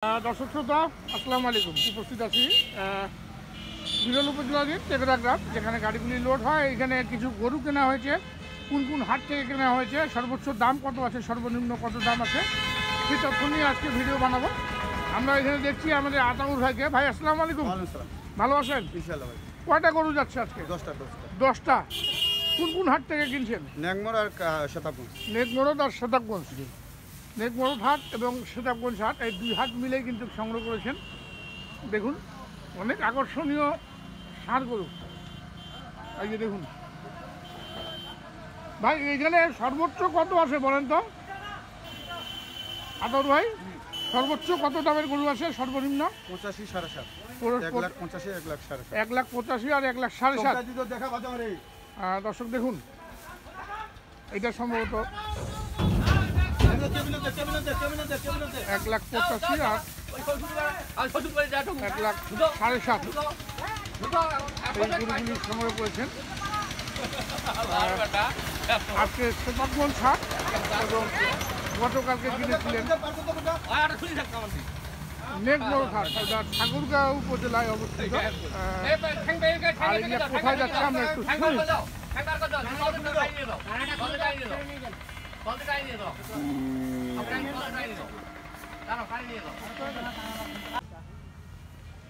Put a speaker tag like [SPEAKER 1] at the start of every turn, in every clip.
[SPEAKER 1] দর্শক শ্রোতা আসসালামু আলাইকুম। উপস্থিত আছি বিরল উপজেলাধীন টেকরা গ্রাম, যেখানে গাড়িগুলি লোড হয়। এখানে কিছু গরু কেনা হয়েছে। কোন কোন হাট থেকে কেনা হয়েছে, সর্বোচ্চ দাম কত আছে, সর্বনিম্ন কত দাম আছে, সেই তথ্য নিয়ে আজকে ভিডিও বানাবো। আমরা এখানে দেখছি আমাদের আতাউর ভাইকে। ভাই আসসালামু আলাইকুম। ভালো আছেন? কয়টা গরু যাচ্ছে আজকে? 10টা। কোন কোন হাট থেকে কিনছেন?
[SPEAKER 2] নেকমোড় আর শতাবগঞ্জ।
[SPEAKER 1] নেকমোড় আর শতাবগঞ্জ। নেকমোড় হাট এবং শতাবগঞ্জ হাট, এই দুই হাট মিলেই কিন্তু সংগ্রহ করেছেন। দেখুন অনেক আকর্ষণীয় ষাঁড় গরু। এই যে দেখুন ভাই, এইখানে সর্বোচ্চ কত আছে বলেন তো আতর ভাই? সর্বোচ্চ কত দামের গরু আছে? সর্বনিম্ন
[SPEAKER 2] 85, 7.5, 1,85,000, 1,85,000,
[SPEAKER 1] 1,85,000 আর 1,7,5,000। দর্শক দেখুন, এটা সম্ভবত 1,85,000 আর 1,7,5,000 এই গরুগুলি সংগ্রহ করেছেন। আজকে শতাবগঞ্জ হাট এবং গতকালকে কিনেছিলেন নেকমোড় হাট, ঠাকুরগাঁও উপজেলায় অবস্থিত। আর এগুলো কোথায় যাচ্ছে আমরা একটু শুনি।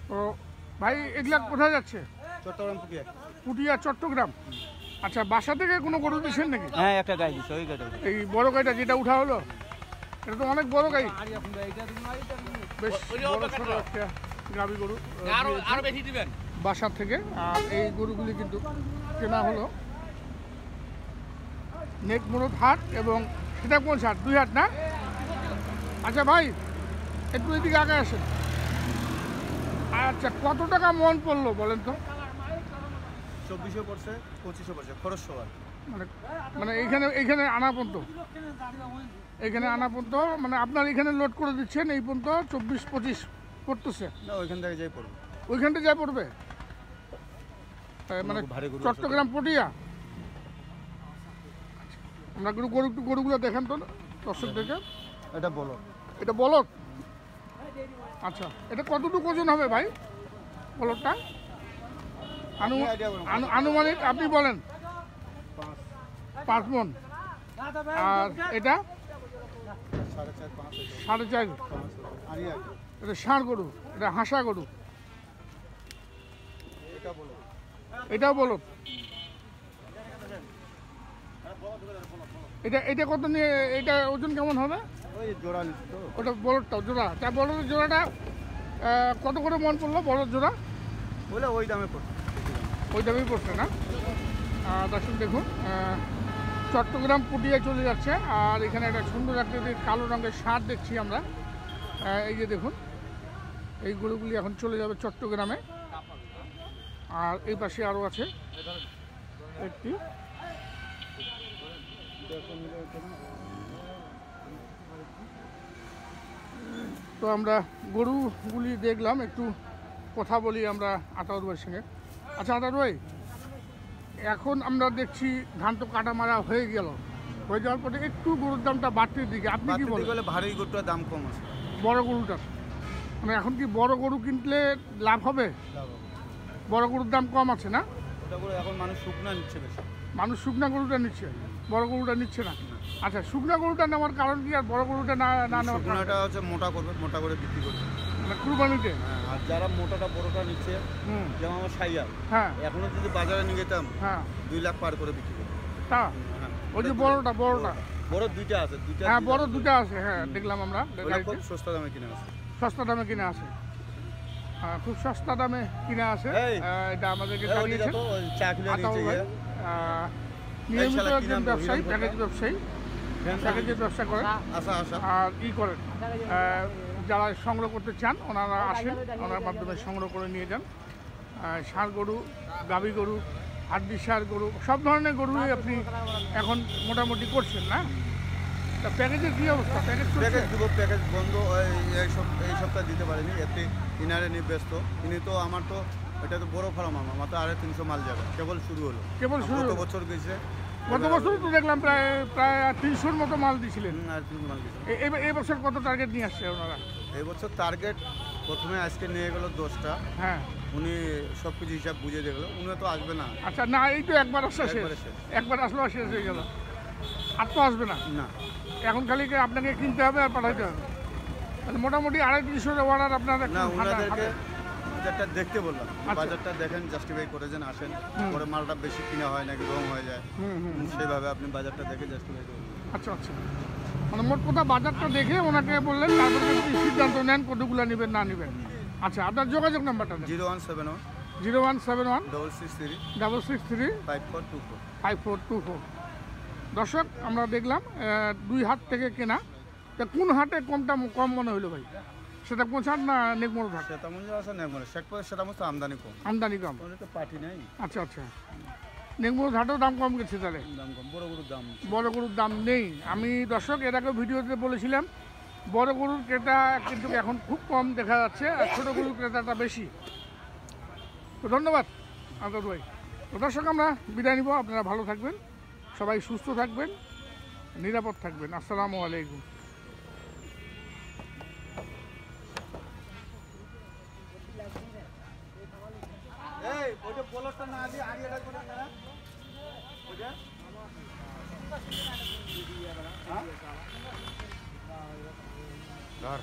[SPEAKER 1] তো ভাই এগুলা কোথায় যাচ্ছে?
[SPEAKER 2] চট্টগ্রাম,
[SPEAKER 1] পুটিয়া, চট্টগ্রাম। আচ্ছা, বাসা থেকে কোনো গরু দিচ্ছেন নাকি?
[SPEAKER 3] হ্যাঁ, একটা গাই দিচ্ছে, ওই গাড়ি।
[SPEAKER 1] এই বড় গাড়িটা যেটা উঠা হলো, এটা তো অনেক বড় গাড়ি, বেশ বড় ছোট একটা গাভী গরু বাসা থেকে। আর এই গরুগুলি কিন্তু কেনা হলো নেকমোড় হাট এবং সীতাকুণ্ড হাট, দুই হাট না? আচ্ছা ভাই, একটু এদিকে আগে আসেন। আচ্ছা, কত টাকা মন পড়লো বলেন তো?
[SPEAKER 2] 2400 পড়ছে, 2500 পড়ছে, খরচ সবার।
[SPEAKER 1] মানে এইখানে আনা পর্যন্ত, এখানে আনা পর্যন্ত, মানে আপনার এখানে লোড করে দিচ্ছেন এই পর্যন্ত 24-25 পড়তেছে?
[SPEAKER 2] না, ওইখান থেকে যাই পড়বে।
[SPEAKER 1] ওইখানটা যাই পড়বে, মানে চট্টগ্রাম পটিয়া। আমরা গরুগুলো দেখেন তো দর্শকদেরকে।
[SPEAKER 2] এটা বলো,
[SPEAKER 1] এটা বলদ। আচ্ছা, এটা কতটুকু ওজন হবে ভাই বলদটা? আনুমানিক আপনি বলেন। 5 মণ। আর এটা 4.5। এটা ষাঁড় গরু, এটা হাঁসা গরু, এটাও বলদ। এটা কত নিয়ে, এটা ওজন কেমন হবে? ওটা বলদটা জোড়া, তা বলদের জোড়াটা কত করে মন পড়লো? বলদ জোড়া
[SPEAKER 2] ওই দামে পড়ছে,
[SPEAKER 1] ওই দামেই পড়ছে না? দর্শক দেখুন, চট্টগ্রাম পুটিয়ায় চলে যাচ্ছে। আর এখানে একটা সুন্দর একটা কালো রঙের ষাঁড় দেখছি আমরা। এই যে দেখুন, এই গরুগুলি এখন চলে যাবে চট্টগ্রামে। আর এই পাশে আরও আছে একটি। তো আমরা গরুগুলি দেখলাম, একটু কথা বলি আমরা আতাউর ভাইয়ের সঙ্গে। আচ্ছা আতাউর ভাই, এখন আমরা দেখছি ধান তো কাটা মারা হয়ে যাওয়ার পরে একটু গরুর দামটা বাড়তির দিকে, আপনি কি বলেন?
[SPEAKER 2] ভারী গরুটার দাম কম আছে,
[SPEAKER 1] বড় গরুটার। মানে এখন কি বড় গরু কিনলে লাভ হবে? বড় গরুর দাম কম আছে না?
[SPEAKER 2] এখন মানুষ শুকনা নিচ্ছে বেশি।
[SPEAKER 1] মানুষ শুকনা গরুটা নিচ্ছে, বড় গরুটা নিচ্ছে না। আচ্ছা, শুকনা গরুটা নেওয়ার কারণ কি আর বড় গরুটা না নেওয়ার?
[SPEAKER 2] শুকনাটা হচ্ছে মোটা করবে, মোটা করে বিক্রি করবে,
[SPEAKER 1] মানে কুরবানিতে।
[SPEAKER 2] আর যারা মোটাটা বড়টা নিচ্ছে, যেমন আমার সাইয়া,
[SPEAKER 1] হ্যাঁ,
[SPEAKER 2] এখনো যদি বাজারে নিয়ে যেতাম,
[SPEAKER 1] হ্যাঁ
[SPEAKER 2] 2 লাখ পার করে বিক্রি করবে।
[SPEAKER 1] তা ওই যে বড়টা
[SPEAKER 2] বড় দুইটা আছে,
[SPEAKER 1] হ্যাঁ বড় দুটা আছে, হ্যাঁ দেখলাম আমরা।
[SPEAKER 2] খুব সস্তা দামে কিনে আছে,
[SPEAKER 1] সস্তা দামে কিনে আছে, খুব সস্তা দামে কিনে আছে। এটা আমাদেরকে জানিয়েছেন নিয়মিত একজন ব্যবসায়ী, প্যাকেজের ব্যবসা করেন। আর করেন, যারা সংগ্রহ করতে চান ওনারা আসেন, ওনার মাধ্যমে সংগ্রহ করে নিয়ে যান। ষাঁড় গরু, গাভী গরু, হাড্ডি ষাঁড় গরু, সব ধরনের গরুই আপনি এখন মোটামুটি করছেন না? তা প্যাকেজের কী অবস্থা?
[SPEAKER 2] প্যাকেজ বন্ধ, এই সপ্তাহে দিতে পারিনি, এতে ইনারে নিয়ে ব্যস্ত। তো আমার তো এটা তো বড় ফার্ম, আমার তো 350 মাল যাবে, কেবল শুরু হলো। গত বছর গেছে,
[SPEAKER 1] গত বছর তো দেখলাম প্রায় 300-র মতো মাল দিয়েছিলেন। এই বছর কত টার্গেট নিয়ে আসছে ওনারা?
[SPEAKER 2] এই বছর টার্গেট প্রথমে আজকে নিয়ে গেল 10টা,
[SPEAKER 1] হ্যাঁ
[SPEAKER 2] উনি সব কিছু হিসাব বুঝে দেখলো, উনি তো আসবে না।
[SPEAKER 1] আচ্ছা, না এই তো একবার আসা শেষ,
[SPEAKER 2] একবারে শেষ।
[SPEAKER 1] একবার আসলো আর শেষ হয়ে গেল, আর তো আসবে না।
[SPEAKER 2] না,
[SPEAKER 1] এখন খালি কি আপনাকে কিনতে হবে আর পাঠাইতে হবে। তাহলে মোটামুটি 250 অর্ডার আপনার একটু
[SPEAKER 2] না,
[SPEAKER 1] হাতে-
[SPEAKER 2] ওনাদেরকে
[SPEAKER 1] হাতে-
[SPEAKER 2] বাজারটা দেখতে বললাম,
[SPEAKER 1] আচ্ছা।
[SPEAKER 2] বাজারটা দেখেন, জাস্টিফাই করে যেন আসেন,
[SPEAKER 1] হুম।
[SPEAKER 2] পরে মালটা বেশি কিনা হয় নাকি রং হয়ে যায়,
[SPEAKER 1] হুম হুম হুম।
[SPEAKER 2] সেভাবে আপনি বাজারটা দেখে জাস্টিফাই করবেন।
[SPEAKER 1] আচ্ছা আচ্ছা, মানে মোট কথা বাজারটা দেখে ওনাকে বললেন, তারপরে যদি সিদ্ধান্ত নেন কতগুলো নেবেন না নেবেন। আচ্ছা, আপনার যোগাযোগ নাম্বারটা দেন।
[SPEAKER 2] 0171
[SPEAKER 1] 0171
[SPEAKER 2] 663
[SPEAKER 1] 663
[SPEAKER 2] 5424।
[SPEAKER 1] 5424। দর্শক, আমরা দেখলাম 2 হাট থেকে কেনা, তা কোন হাটে কম মনে হলো ভাই? সেটা কোন হাট না নেকমোড় হাট?
[SPEAKER 2] সেটা মনে আছে না, মানে শেখ পরে সেটা মতো আমদানি কম,
[SPEAKER 1] আমদানি কম।
[SPEAKER 2] ওখানে তো পাঠি নাই,
[SPEAKER 1] আচ্ছা আচ্ছা, নেকমোড় হাটেও দাম কম গেছে তাহলে,
[SPEAKER 2] দাম কম, বড় বড় দাম।
[SPEAKER 1] বড় গরুর দাম নেই। আমি দর্শক এর আগে ভিডিওতে বলেছিলাম বড় গরুর ক্রেতা কিন্তু এখন খুব কম দেখা যাচ্ছে, আর ছোটো গরুর ক্রেতাটা বেশি। তো ধন্যবাদ আজাদ ভাই। তো দর্শক, আমরা বিদায় নিব। আপনারা ভালো থাকবেন, সবাই সুস্থ থাকবেন, নিরাপদ থাকবেন। আসসালামু আলাইকুম।
[SPEAKER 2] এই ওটা পোলরটা না দিয়ে আগে এটা করে না ওটা, হ্যাঁ ধর